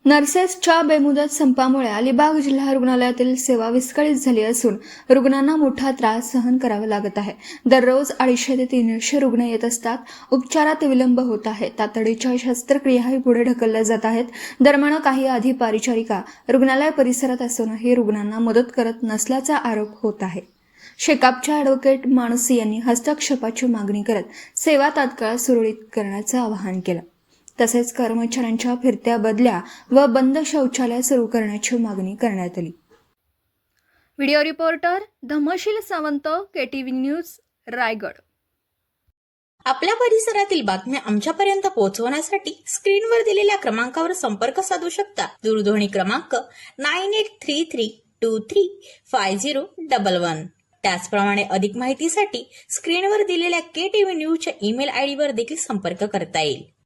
नर्सेसच्या बेमुदत संपामुळे अलिबाग जिल्हा रुग्णालयातील सेवा विस्कळीत झाली असून रुग्णांना मोठा त्रास सहन करावा लागत आहे. दररोज 250 ते 300 रुग्ण येत असतात. उपचारात विलंब होत आहे. तातडीच्या शस्त्रक्रियाही पुढे ढकलल्या जात आहेत. दरम्यान काही अधिपरिचारिका रुग्णालय परिसरात असूनही रुग्णांना मदत करत नसल्याचा आरोप होत आहे. शेकापच्या ॲडव्होकेट मानसी यांनी हस्तक्षेपाची मागणी करत सेवा तात्काळ सुरळीत करण्याचं आवाहन केलं. तसेच कर्मचाऱ्यांच्या फिरत्या बदल्या व बंद शौचालय सुरू करण्याची मागणी करण्यात आली. Video reporter Dhamsheel Sawant, KTV news, Raigad. आपल्या परिसरातील बातम्या आमच्यापर्यंत पोहोचवण्यासाठी स्क्रीनवर दिलेल्या क्रमांकावर संपर्क साधू शकता. दूरध्वनी क्रमांक 9833235011. त्याचप्रमाणे अधिक माहितीसाठी स्क्रीनवर दिलेल्या KTV न्यूजच्या ईमेल आयडीवर देखील संपर्क करता येईल.